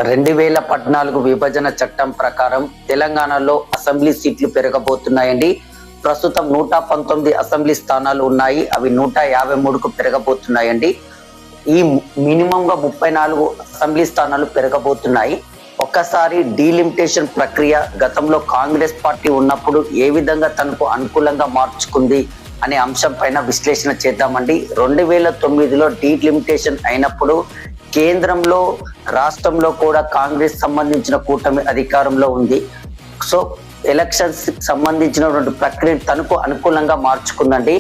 2014 విభజన చట్టం ప్రకారం తెలంగాణలో అసెంబ్లీ సీట్లు పెరగబోతున్నాయండి. ప్రస్తుతం 119 అసెంబ్లీ స్థానాలు ఉన్నాయి. అవి 153కు పెరగబోతున్నాయండి. ఈ మినిమంగా 34 అసెంబ్లీ స్థానాలు పెరగబోతున్నాయి. ఒక్కసారి డీలిమిటేషన్ ప్రక్రియ గతంలో కాంగ్రెస్ పార్టీ ఉన్నప్పుడు ఏ విధంగా తనకు అనుకూలంగా మార్చుకుంది అనే అంశం పైన విశ్లేషణ చేద్దామండి. 2009లో డీలిమిటేషన్ అయినప్పుడు కేంద్రంలో రాష్ట్రంలో కూడా కాంగ్రెస్ సంబంధించిన కూటమి అధికారంలో ఉంది. సో ఎలక్షన్స్ సంబంధించినటువంటి ప్రక్రియను తనకు అనుకూలంగా మార్చుకుందండి.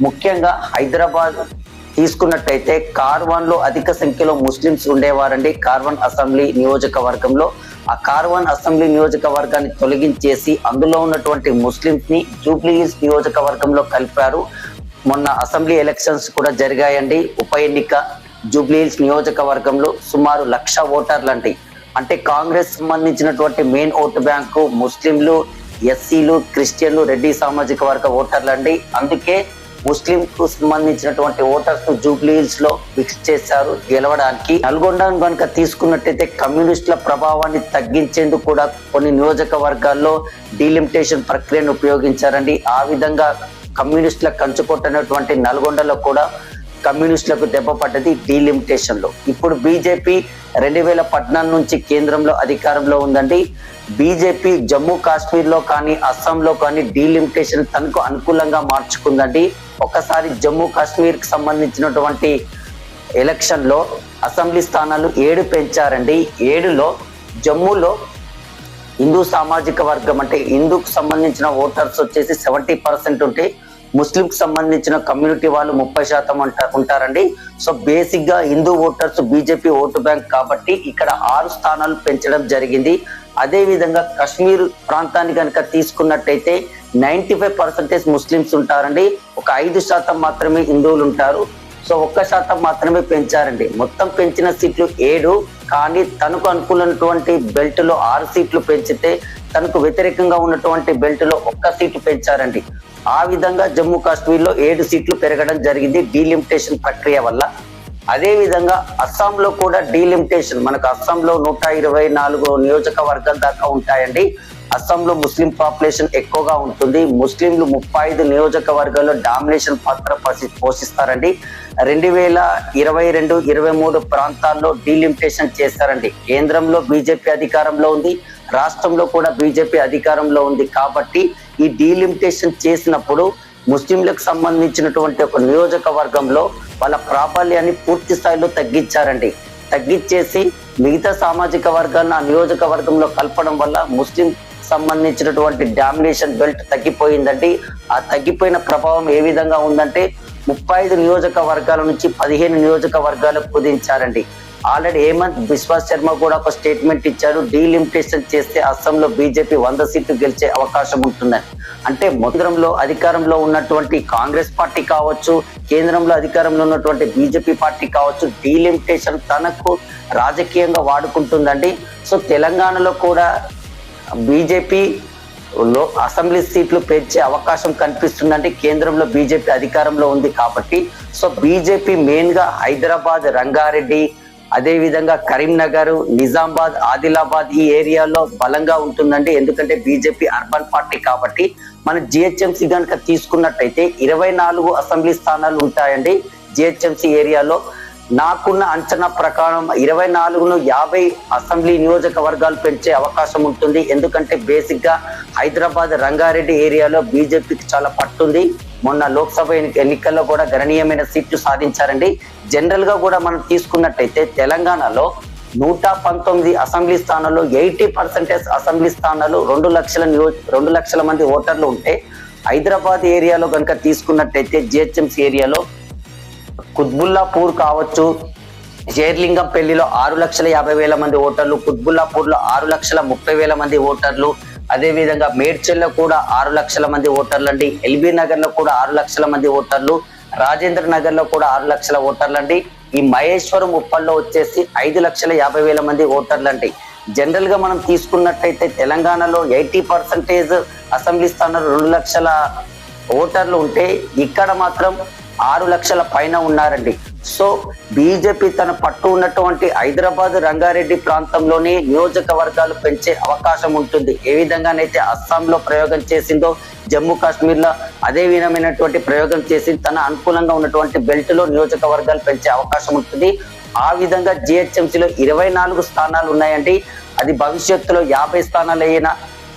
ముఖ్యంగా హైదరాబాద్ తీసుకున్నట్టయితే కార్వాన్లో అధిక సంఖ్యలో ముస్లింస్ ఉండేవారండి. కార్వాన్ అసెంబ్లీ నియోజకవర్గంలో ఆ కార్వాన్ అసెంబ్లీ నియోజకవర్గాన్ని తొలగించేసి అందులో ఉన్నటువంటి ముస్లింస్ ని జూబ్లీ హిల్స్ నియోజకవర్గంలో కలిపారు. మొన్న అసెంబ్లీ ఎలక్షన్స్ కూడా జరిగాయండి. ఉప ఎన్నిక జూబ్లీ హిల్స్ నియోజకవర్గంలో సుమారు 1,00,000 ఓటర్లండి. అంటే కాంగ్రెస్ సంబంధించినటువంటి మెయిన్ ఓటు బ్యాంకు ముస్లింలు, ఎస్సీలు, క్రిస్టియన్లు, రెడ్డి సామాజిక వర్గ ఓటర్లండి. అందుకే ముస్లిం కు సంబంధించినటువంటి ఓటర్స్ ను జూబ్లీ హిల్స్ లో ఫిక్స్ చేశారు గెలవడానికి. నల్గొండను కనుక తీసుకున్నట్టయితే కమ్యూనిస్టుల ప్రభావాన్ని తగ్గించేందుకు కూడా కొన్ని నియోజకవర్గాల్లో డీలిమిటేషన్ ప్రక్రియను ఉపయోగించారండి. ఆ విధంగా కమ్యూనిస్టుల కంచుకొట్టనటువంటి నల్గొండలో కూడా కమ్యూనిస్టులకు దెబ్బపడ్డది డీలిమిటేషన్ లో. ఇప్పుడు బీజేపీ 2014 నుంచి కేంద్రంలో అధికారంలో ఉందండి. బీజేపీ జమ్మూ కాశ్మీర్ లో కానీ అస్సాంలో కానీ డీలిమిటేషన్ తనకు అనుకూలంగా మార్చుకుందండి. ఒకసారి జమ్మూ కాశ్మీర్ కి సంబంధించినటువంటి ఎలక్షన్ లో అసెంబ్లీ స్థానాలు 7 పెంచారండి. 7లో జమ్మూలో హిందూ సామాజిక వర్గం అంటే హిందూకు సంబంధించిన ఓటర్స్ వచ్చేసి 70% ఉంటే ముస్లింకి సంబంధించిన కమ్యూనిటీ వాళ్ళు 30% ఉంటారండి. సో బేసిక్ గా Hindu voters BJP vote bank కాబట్టి ఇక్కడ 6 స్థానాలు పెంచడం జరిగింది. అదే విధంగా కాశ్మీర్ ప్రాంతాన్ని కనుక తీసుకున్నట్టయితే 95% ముస్లింస్ ఉంటారండి. ఒక 5% మాత్రమే హిందువులు ఉంటారు. సో 1% మాత్రమే పెంచారండి. మొత్తం పెంచిన సీట్లు 7, కానీ తనకు అనుకూలమైనటువంటి బెల్ట్ లో 6 సీట్లు పెంచితే తనకు వ్యతిరేకంగా ఉన్నటువంటి బెల్ట్ లో 1 సీటు పెంచారండి. ఆ విధంగా జమ్మూ కాశ్మీర్ లో 7 సీట్లు పెరగడం జరిగింది డీలిమిటేషన్ ప్రక్రియ వల్ల. అదే విధంగా అస్సాంలో కూడా డీలిమిటేషన్, మనకు అస్సాంలో 124 నియోజకవర్గాల దాకా ఉంటాయండి. అస్సాంలో ముస్లిం పాపులేషన్ ఎక్కువగా ఉంటుంది. ముస్లింలు 35 నియోజకవర్గాల్లో డామినేషన్ పాత్ర పోషిస్తారండి. 2022, 23 ప్రాంతాల్లో డీలిమిటేషన్ చేస్తారండి. కేంద్రంలో బీజేపీ అధికారంలో ఉంది, రాష్ట్రంలో కూడా బీజేపీ అధికారంలో ఉంది. కాబట్టి ఈ డీలిమిటేషన్ చేసినప్పుడు ముస్లింలకు సంబంధించినటువంటి ఒక నియోజకవర్గంలో వాళ్ళ ప్రాబల్యాన్ని పూర్తి స్థాయిలో తగ్గించారండి. తగ్గించేసి మిగతా సామాజిక వర్గాలను ఆ నియోజకవర్గంలో కలపడం వల్ల ముస్లిం సంబంధించినటువంటి డామినేషన్ బెల్ట్ తగ్గిపోయిందండి. ఆ తగ్గిపోయిన ప్రభావం ఏ విధంగా ఉందంటే 35 నియోజకవర్గాల నుంచి 15 నియోజకవర్గాలకు కుదించారండి. ఆల్రెడీ హేమంత్ బిశ్వా శర్మ కూడా ఒక స్టేట్మెంట్ ఇచ్చారు, డీలిమిటేషన్ చేస్తే అస్సాంలో బీజేపీ 100 సీట్లు గెలిచే అవకాశం ఉంటుందని. అంటే కేంద్రంలో అధికారంలో ఉన్నటువంటి కాంగ్రెస్ పార్టీ కావచ్చు, కేంద్రంలో అధికారంలో ఉన్నటువంటి బీజేపీ పార్టీ కావచ్చు, డీలిమిటేషన్ తనకు రాజకీయంగా వాడుకుంటుందండి. సో తెలంగాణలో కూడా బీజేపీలో అసెంబ్లీ సీట్లు పెంచే అవకాశం కనిపిస్తుందంటే కేంద్రంలో బీజేపీ అధికారంలో ఉంది కాబట్టి. సో బీజేపీ మెయిన్ గా హైదరాబాద్, రంగారెడ్డి, అదే విధంగా కరీంనగర్, నిజామాబాద్, ఆదిలాబాద్ ఈ ఏరియాలో బలంగా ఉంటుందండి. ఎందుకంటే బీజేపీ అర్బన్ పార్టీ కాబట్టి. మన జిహెచ్ఎంసీ కనుక తీసుకున్నట్టయితే 24 అసెంబ్లీ స్థానాలు ఉంటాయండి జిహెచ్ఎంసీ ఏరియాలో. నాకున్న అంచనా ప్రకారం 24ను 50 అసెంబ్లీ నియోజకవర్గాలు పెంచే అవకాశం ఉంటుంది. ఎందుకంటే బేసిక్ గా హైదరాబాద్, రంగారెడ్డి ఏరియాలో బీజేపీకి చాలా పట్టుంది. మొన్న లోక్సభ ఎన్నికల్లో కూడా గణనీయమైన సీట్లు సాధించారండి. జనరల్ గా కూడా మనం తీసుకున్నట్టయితే తెలంగాణలో 119 అసెంబ్లీ స్థానాల్లో 80% అసెంబ్లీ స్థానాలు 2 లక్షల మంది ఓటర్లు ఉంటే, హైదరాబాద్ ఏరియాలో కనుక తీసుకున్నట్టయితే జిహెచ్ఎంసీ ఏరియాలో కుత్బుల్లాపూర్ కావచ్చు, జైర్లింగంపల్లిలో 6,50,000 మంది ఓటర్లు, కుత్బుల్లాపూర్ లో 6,30,000 మంది ఓటర్లు, అదే విధంగా మేడ్చల్లో కూడా 6 లక్షల మంది ఓటర్లు అండి. ఎల్బీ నగర్ లో కూడా 6 లక్షల మంది ఓటర్లు, రాజేంద్ర నగర్ లో కూడా 6 లక్షల ఓటర్లు అండి. ఈ మహేశ్వరం, ఉప్పల్లో వచ్చేసి 5,50,000 మంది ఓటర్లు అండి. జనరల్ గా మనం తీసుకున్నట్టయితే తెలంగాణలో 80% అసెంబ్లీ స్థానాలు 2 లక్షల ఓటర్లు ఉంటే ఇక్కడ మాత్రం 6 లక్షల పైన ఉన్నారండి. సో బీజేపీ తన పట్టు ఉన్నటువంటి హైదరాబాద్ రంగారెడ్డి ప్రాంతంలోనే నియోజకవర్గాలు పెంచే అవకాశం ఉంటుంది. ఏ విధంగానైతే అస్సాంలో ప్రయోగం చేసిందో జమ్మూ కాశ్మీర్ లో అదే విధమైనటువంటి ప్రయోగం చేసి తన అనుకూలంగా ఉన్నటువంటి బెల్ట్ లో నియోజకవర్గాలు పెంచే అవకాశం ఉంటుంది. ఆ విధంగా జిహెచ్ఎంసీలో 24 స్థానాలు ఉన్నాయండి. అది భవిష్యత్తులో 50 స్థానాలు అయినా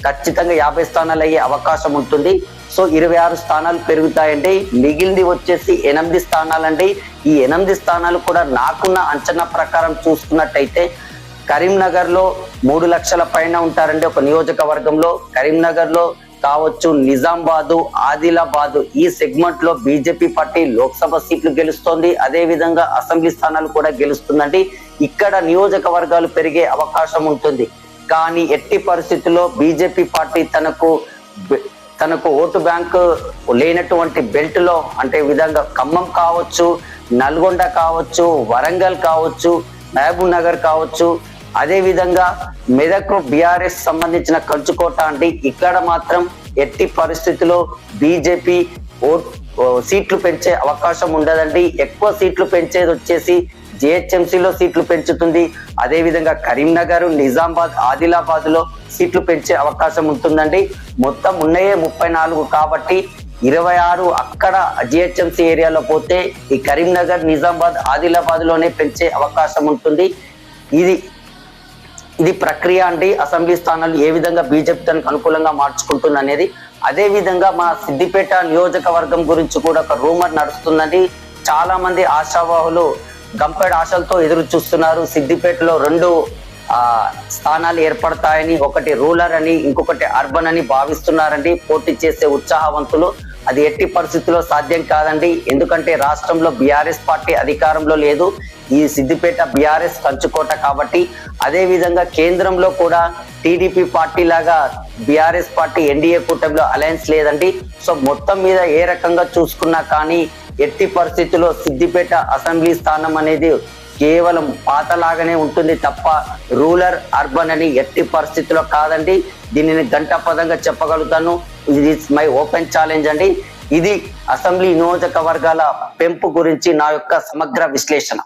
ఖచ్చితంగా 50 స్థానాలు అయ్యే అవకాశం ఉంటుంది. సో 26 స్థానాలు పెరుగుతాయండి. మిగిలింది వచ్చేసి 8 స్థానాలండి. ఈ 8 స్థానాలు కూడా నాకున్న అంచనా ప్రకారం చూసుకున్నట్టయితే కరీంనగర్ లో 3 లక్షల పైన ఉంటారండి ఒక నియోజకవర్గంలో. కరీంనగర్ లో కావచ్చు, నిజామాబాద్, ఆదిలాబాద్ ఈ సెగ్మెంట్ లో బీజేపీ పార్టీ లోక్సభ సీట్లు గెలుస్తోంది. అదే విధంగా అసెంబ్లీ స్థానాలు కూడా గెలుస్తుందండి. ఇక్కడ నియోజకవర్గాలు పెరిగే అవకాశం ఉంటుంది. కానీ ఎట్టి పరిస్థితుల్లో బీజేపీ పార్టీ తనకు ఓటు బ్యాంకు లేనటువంటి బెల్ట్ లో అంటే విధంగా ఖమ్మం కావచ్చు, నల్గొండ కావచ్చు, వరంగల్ కావచ్చు, మహబూబ్ నగర్ కావచ్చు, అదే విధంగా మెదక్ బీఆర్ఎస్ సంబంధించిన కంచుకోట అండి. ఇక్కడ మాత్రం ఎట్టి పరిస్థితుల్లో బీజేపీ సీట్లు పెంచే అవకాశం ఉండదండి. ఎక్కువ సీట్లు పెంచేది వచ్చేసి జిహెచ్ఎంసీలో సీట్లు పెంచుతుంది. అదే విధంగా కరీంనగర్, నిజామాబాద్, ఆదిలాబాద్ లో సీట్లు పెంచే అవకాశం ఉంటుందండి. మొత్తం ఉన్నాయే 34 కాబట్టి 26 అక్కడ జిహెచ్ఎంసీ ఏరియాలో పోతే ఈ కరీంనగర్, నిజామాబాద్, ఆదిలాబాద్ లోనే పెంచే అవకాశం ఉంటుంది. ఇది ప్రక్రియ అండి. అసెంబ్లీ స్థానాలు ఏ విధంగా బీజేపీ తనకు అనుకూలంగా మార్చుకుంటుంది అనేది. అదే విధంగా మా సిద్దిపేట నియోజకవర్గం గురించి కూడా ఒక రూమర్ నడుస్తుందండి. చాలా మంది ఆశావాహులు గంపెడు ఆశలతో ఎదురు చూస్తున్నారు. సిద్దిపేటలో 2 స్థానాలు ఏర్పడతాయని, ఒకటి రూరల్ అని, ఇంకొకటి అర్బన్ అని భావిస్తున్నారండి పోటీ చేసే ఉత్సాహవంతులు. అది ఎట్టి పరిస్థితుల్లో సాధ్యం కాదండి. ఎందుకంటే రాష్ట్రంలో బీఆర్ఎస్ పార్టీ అధికారంలో లేదు. ఈ సిద్దిపేట బీఆర్ఎస్ కంచుకోట కాబట్టి. అదే విధంగా కేంద్రంలో కూడా టీడీపీ పార్టీ లాగా బీఆర్ఎస్ పార్టీ ఎన్డీఏ కూటమిలో అలయన్స్ లేదండి. సో మొత్తం మీద ఏ రకంగా చూసుకున్నా కానీ ఎట్టి పరిస్థితుల్లో సిద్దిపేట అసెంబ్లీ స్థానం అనేది కేవలం పాతలాగానే ఉంటుంది తప్ప రూరల్, అర్బన్ అని ఎట్టి పరిస్థితుల్లో కాదండి. దీనిని గంటపదంగా చెప్పగలుగుతాను. ఇది మై ఓపెన్ ఛాలెంజ్ అండి. ఇది అసెంబ్లీ నియోజకవర్గాల పెంపు గురించి నా యొక్క సమగ్ర విశ్లేషణ.